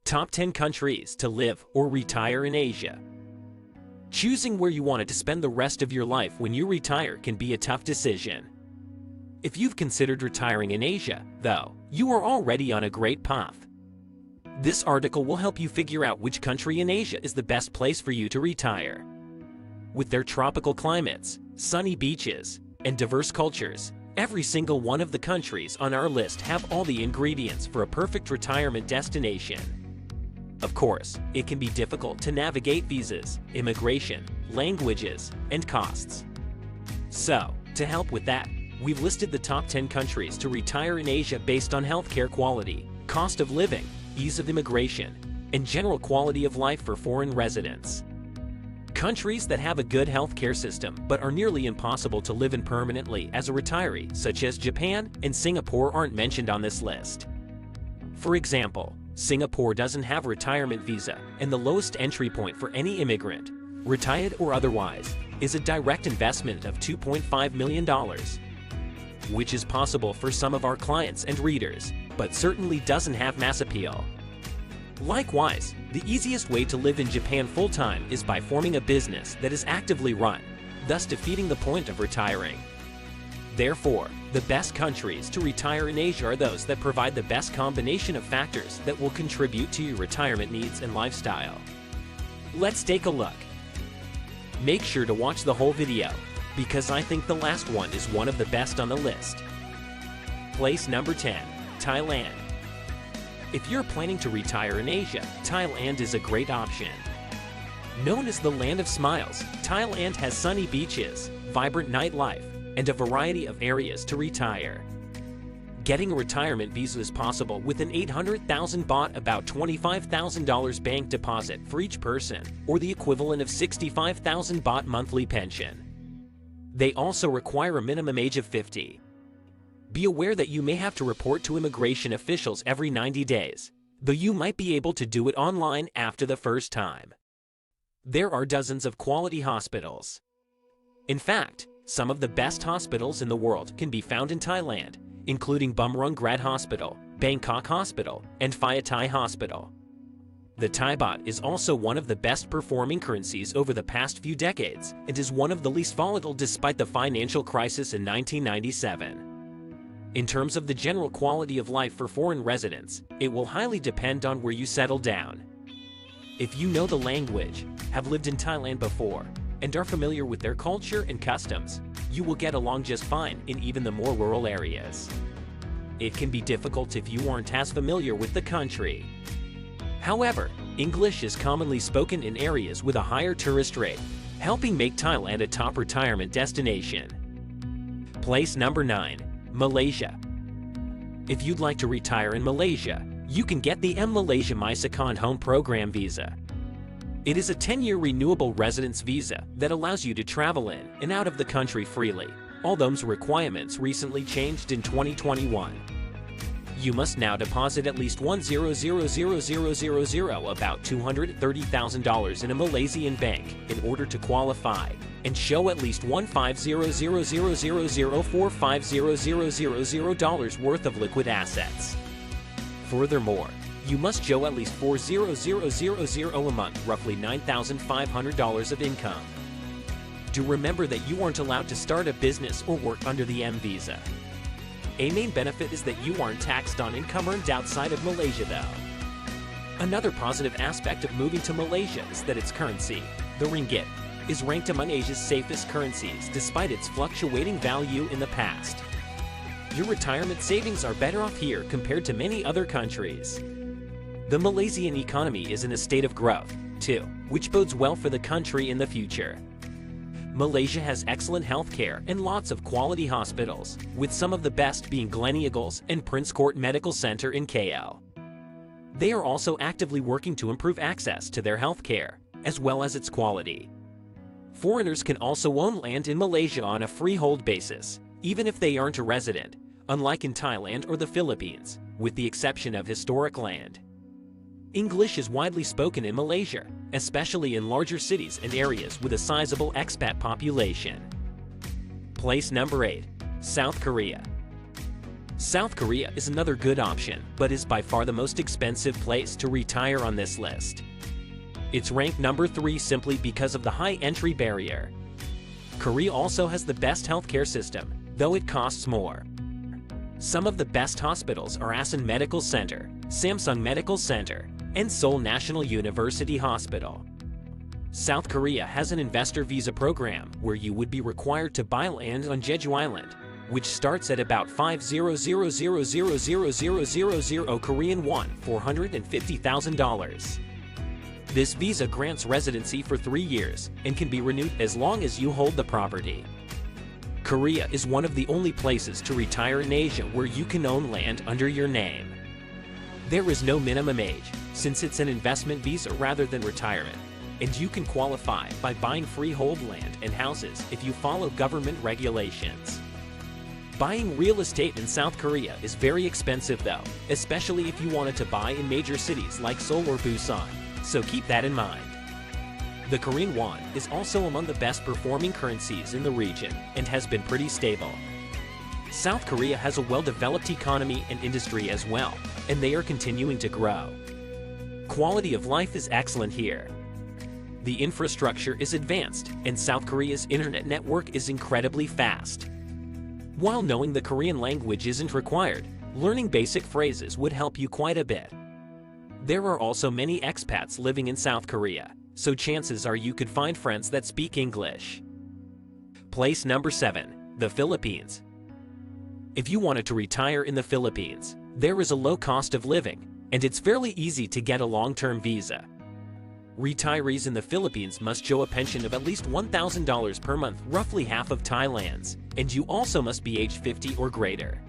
Top 10 countries to live or retire in Asia. Choosing where you want to spend the rest of your life when you retire can be a tough decision. If you've considered retiring in Asia, though, you are already on a great path. This article will help you figure out which country in Asia is the best place for you to retire. With their tropical climates, sunny beaches, and diverse cultures, every single one of the countries on our list have all the ingredients for a perfect retirement destination. Of course, it can be difficult to navigate visas, immigration, languages, and costs. So, to help with that, we've listed the top 10 countries to retire in Asia based on healthcare quality, cost of living, ease of immigration, and general quality of life for foreign residents. Countries that have a good healthcare system but are nearly impossible to live in permanently as a retiree, such as Japan and Singapore, aren't mentioned on this list. For example, Singapore doesn't have a retirement visa, and the lowest entry point for any immigrant, retired or otherwise, is a direct investment of $2.5 million, which is possible for some of our clients and readers, but certainly doesn't have mass appeal. Likewise, the easiest way to live in Japan full-time is by forming a business that is actively run, thus defeating the point of retiring. Therefore, the best countries to retire in Asia are those that provide the best combination of factors that will contribute to your retirement needs and lifestyle. Let's take a look. Make sure to watch the whole video, because I think the last one is one of the best on the list. Place number 10, Thailand. If you're planning to retire in Asia, Thailand is a great option. Known as the Land of Smiles, Thailand has sunny beaches, vibrant nightlife, and a variety of areas to retire. Getting a retirement visa is possible with an 800,000 baht, about $25,000 bank deposit for each person, or the equivalent of 65,000 baht monthly pension. They also require a minimum age of 50. Be aware that you may have to report to immigration officials every 90 days, though you might be able to do it online after the first time. There are dozens of quality hospitals. In fact, some of the best hospitals in the world can be found in Thailand, including Bumrungrad Hospital, Bangkok Hospital, and Phaya Thai Hospital. The Thai baht is also one of the best performing currencies over the past few decades and is one of the least volatile despite the financial crisis in 1997. In terms of the general quality of life for foreign residents, it will highly depend on where you settle down. If you know the language, have lived in Thailand before, and are familiar with their culture and customs, you will get along just fine in even the more rural areas. It can be difficult if you aren't as familiar with the country. However, English is commonly spoken in areas with a higher tourist rate, helping make Thailand a top retirement destination. Place number 9, Malaysia. If you'd like to retire in Malaysia, you can get the Malaysia Second Home Program visa. It is a 10-year renewable residence visa that allows you to travel in and out of the country freely, although those requirements recently changed in 2021. You must now deposit at least 100,000, about $230,000 in a Malaysian bank in order to qualify, and show at least $150,000,450,000 worth of liquid assets. Furthermore, you must show at least $4,000 a month, roughly $9,500 of income. Do remember that you aren't allowed to start a business or work under the M visa. A main benefit is that you aren't taxed on income earned outside of Malaysia, though. Another positive aspect of moving to Malaysia is that its currency, the ringgit, is ranked among Asia's safest currencies despite its fluctuating value in the past. Your retirement savings are better off here compared to many other countries. The Malaysian economy is in a state of growth, too, which bodes well for the country in the future. Malaysia has excellent healthcare and lots of quality hospitals, with some of the best being Gleneagles and Prince Court Medical Center in KL. They are also actively working to improve access to their healthcare, as well as its quality. Foreigners can also own land in Malaysia on a freehold basis, even if they aren't a resident, unlike in Thailand or the Philippines, with the exception of historic land. English is widely spoken in Malaysia, especially in larger cities and areas with a sizable expat population. Place number 8, South Korea. South Korea is another good option, but is by far the most expensive place to retire on this list. It's ranked number 3 simply because of the high entry barrier. Korea also has the best healthcare system, though it costs more. Some of the best hospitals are Asan Medical Center, Samsung Medical Center, and Seoul National University Hospital. South Korea has an investor visa program where you would be required to buy land on Jeju Island, which starts at about 500,000 Korean won, $450,000. This visa grants residency for 3 years and can be renewed as long as you hold the property. Korea is one of the only places to retire in Asia where you can own land under your name. There is no minimum age, since it's an investment visa rather than retirement, and you can qualify by buying freehold land and houses if you follow government regulations. Buying real estate in South Korea is very expensive though, especially if you wanted to buy in major cities like Seoul or Busan, so keep that in mind. The Korean won is also among the best performing currencies in the region and has been pretty stable. South Korea has a well-developed economy and industry as well, and they are continuing to grow. Quality of life is excellent here. The infrastructure is advanced, and South Korea's internet network is incredibly fast. While knowing the Korean language isn't required, learning basic phrases would help you quite a bit. There are also many expats living in South Korea, so chances are you could find friends that speak English. Place number 7, the Philippines. If you wanted to retire in the Philippines, there is a low cost of living, and it's fairly easy to get a long-term visa. Retirees in the Philippines must show a pension of at least $1,000 per month, roughly half of Thailand's, and you also must be age 50 or greater.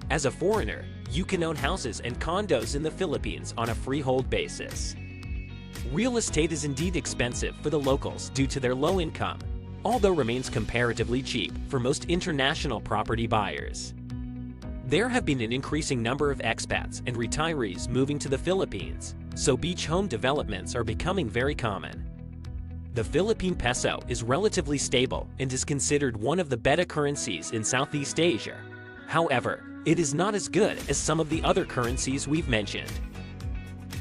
As a foreigner, you can own houses and condos in the Philippines on a freehold basis. Real estate is indeed expensive for the locals due to their low income, although remains comparatively cheap for most international property buyers. There have been an increasing number of expats and retirees moving to the Philippines, so beach home developments are becoming very common. The Philippine peso is relatively stable and is considered one of the better currencies in Southeast Asia. However, it is not as good as some of the other currencies we've mentioned.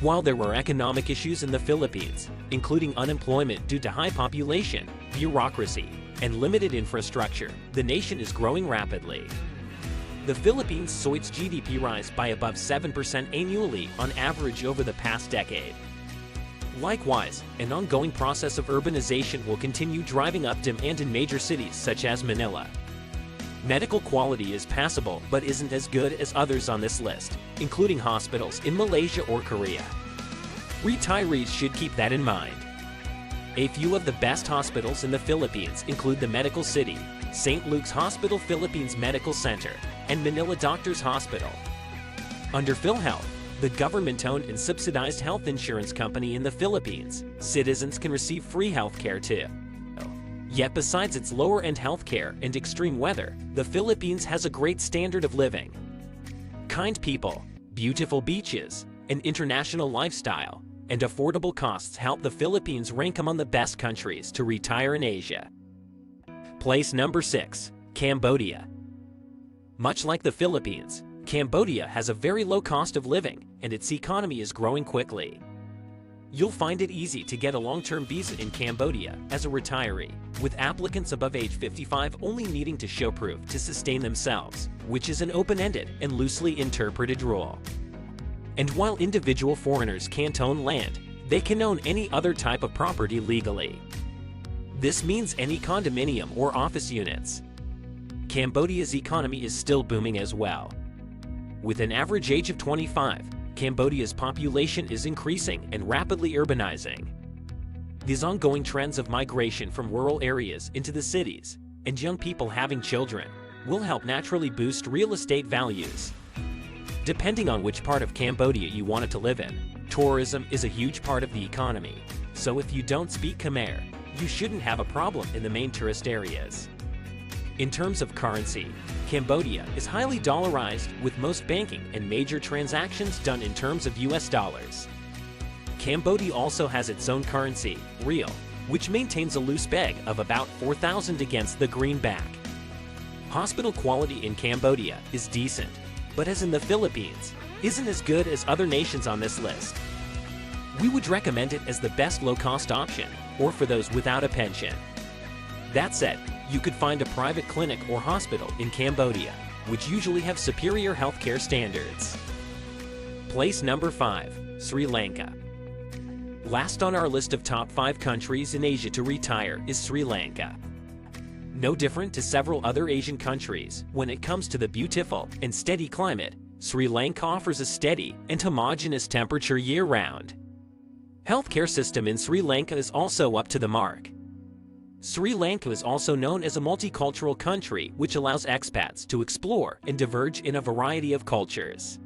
While there were economic issues in the Philippines, including unemployment due to high population, bureaucracy, and limited infrastructure, the nation is growing rapidly. The Philippines saw its GDP rise by above 7% annually on average over the past decade. Likewise, an ongoing process of urbanization will continue driving up demand in major cities such as Manila. Medical quality is passable but isn't as good as others on this list, including hospitals in Malaysia or Korea. Retirees should keep that in mind. A few of the best hospitals in the Philippines include the Medical City, St. Luke's Hospital Philippines Medical Center, and Manila Doctors Hospital. Under PhilHealth, the government-owned and subsidized health insurance company in the Philippines, citizens can receive free health care too. Yet besides its lower-end healthcare and extreme weather, the Philippines has a great standard of living. Kind people, beautiful beaches, an international lifestyle, and affordable costs help the Philippines rank among the best countries to retire in Asia. Place number 6, Cambodia. Much like the Philippines, Cambodia has a very low cost of living, and its economy is growing quickly. You'll find it easy to get a long-term visa in Cambodia as a retiree, with applicants above age 55 only needing to show proof to sustain themselves, which is an open-ended and loosely interpreted rule. And while individual foreigners can't own land, they can own any other type of property legally. This means any condominium or office units. Cambodia's economy is still booming as well. With an average age of 25, Cambodia's population is increasing and rapidly urbanizing. These ongoing trends of migration from rural areas into the cities and young people having children will help naturally boost real estate values. Depending on which part of Cambodia you wanted to live in, tourism is a huge part of the economy, so if you don't speak Khmer, you shouldn't have a problem in the main tourist areas. In terms of currency, Cambodia is highly dollarized, with most banking and major transactions done in terms of US dollars. Cambodia also has its own currency, Riel, which maintains a loose peg of about 4,000 against the greenback. Hospital quality in Cambodia is decent, but as in the Philippines, isn't as good as other nations on this list. We would recommend it as the best low-cost option, or for those without a pension. That said, you could find a private clinic or hospital in Cambodia, which usually have superior healthcare standards. Place number 5, Sri Lanka. Last on our list of top 5 countries in Asia to retire is Sri Lanka. No different to several other Asian countries, when it comes to the beautiful and steady climate, Sri Lanka offers a steady and homogeneous temperature year-round. Healthcare system in Sri Lanka is also up to the mark. Sri Lanka is also known as a multicultural country which allows expats to explore and diverge in a variety of cultures.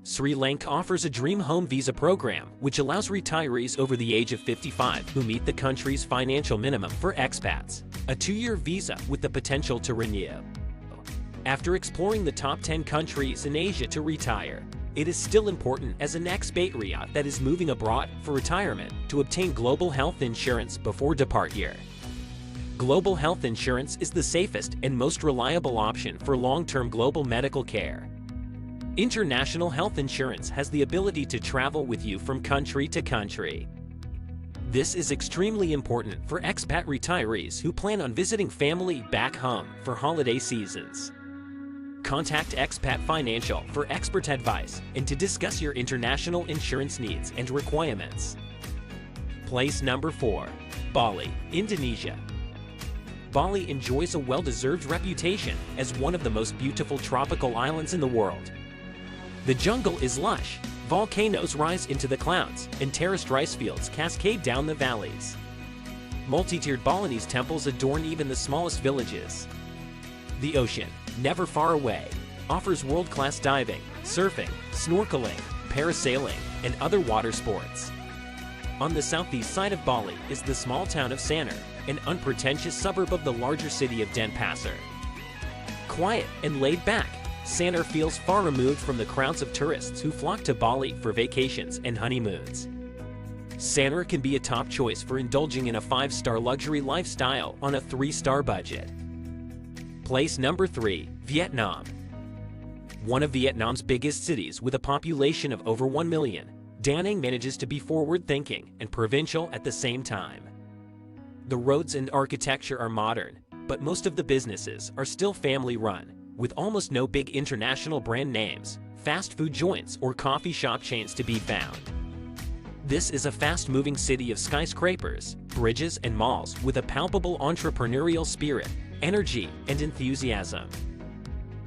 Sri Lanka offers a Dream Home Visa program which allows retirees over the age of 55 who meet the country's financial minimum for expats, a 2-year visa with the potential to renew. After exploring the top 10 countries in Asia to retire, it is still important as an expatriate that is moving abroad for retirement to obtain global health insurance before departure. Global health insurance is the safest and most reliable option for long-term global medical care. International health insurance has the ability to travel with you from country to country. This is extremely important for expat retirees who plan on visiting family back home for holiday seasons. Contact Expat Financial for expert advice and to discuss your international insurance needs and requirements. Place number 4, Bali, Indonesia. Bali enjoys a well-deserved reputation as one of the most beautiful tropical islands in the world. The jungle is lush, volcanoes rise into the clouds, and terraced rice fields cascade down the valleys. Multi-tiered Balinese temples adorn even the smallest villages. The ocean, never far away, offers world-class diving, surfing, snorkeling, parasailing, and other water sports. On the southeast side of Bali is the small town of Sanur, an unpretentious suburb of the larger city of Denpasar. Quiet and laid back, Sanur feels far removed from the crowds of tourists who flock to Bali for vacations and honeymoons. Sanur can be a top choice for indulging in a 5-star luxury lifestyle on a 3-star budget. Place number 3, Vietnam. One of Vietnam's biggest cities with a population of over 1 million, Da Nang manages to be forward-thinking and provincial at the same time. The roads and architecture are modern, but most of the businesses are still family-run, with almost no big international brand names, fast food joints, or coffee shop chains to be found. This is a fast-moving city of skyscrapers, bridges, and malls with a palpable entrepreneurial spirit, energy, and enthusiasm.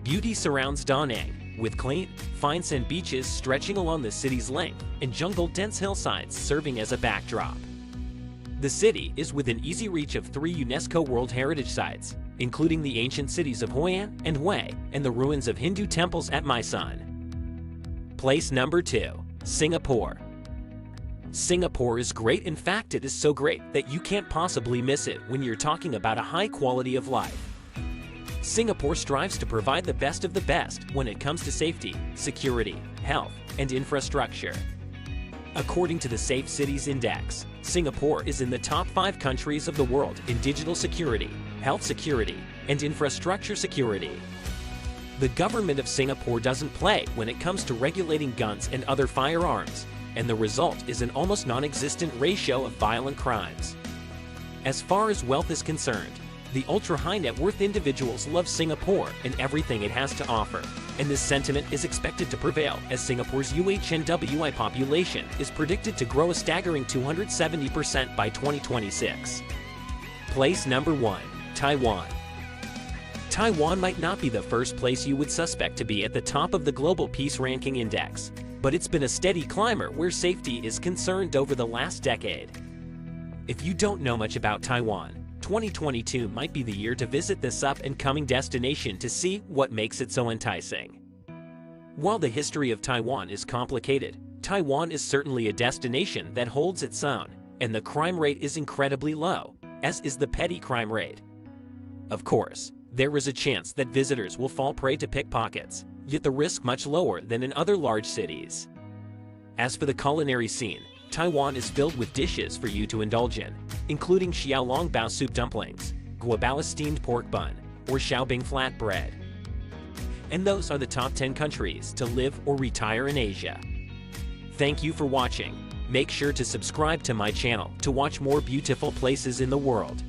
Beauty surrounds Da Nang, with clean, fine sand beaches stretching along the city's length and jungle-dense hillsides serving as a backdrop. The city is within easy reach of 3 UNESCO World Heritage Sites, including the ancient cities of Hoi An and Hue and the ruins of Hindu temples at Mae Son. Place number 2, Singapore. Singapore is great. In fact, it is so great that you can't possibly miss it when you're talking about a high quality of life. Singapore strives to provide the best of the best when it comes to safety, security, health, and infrastructure. According to the Safe Cities Index, Singapore is in the top 5 countries of the world in digital security, health security, and infrastructure security. The government of Singapore doesn't play when it comes to regulating guns and other firearms, and the result is an almost non-existent ratio of violent crimes. As far as wealth is concerned, the ultra-high net worth individuals love Singapore and everything it has to offer, and this sentiment is expected to prevail as Singapore's UHNWI population is predicted to grow a staggering 270% by 2026. Place number 1, Taiwan. Taiwan might not be the first place you would suspect to be at the top of the Global Peace Ranking Index, but it's been a steady climber where safety is concerned over the last decade. If you don't know much about Taiwan, 2022 might be the year to visit this up-and-coming destination to see what makes it so enticing. While the history of Taiwan is complicated, Taiwan is certainly a destination that holds its own, and the crime rate is incredibly low, as is the petty crime rate. Of course, there is a chance that visitors will fall prey to pickpockets, yet the risk much lower than in other large cities. As for the culinary scene, Taiwan is filled with dishes for you to indulge in, including xiaolong bao soup dumplings, guabao steamed pork bun, or xiaobing flatbread. And those are the top 10 countries to live or retire in Asia. Thank you for watching. Make sure to subscribe to my channel to watch more beautiful places in the world.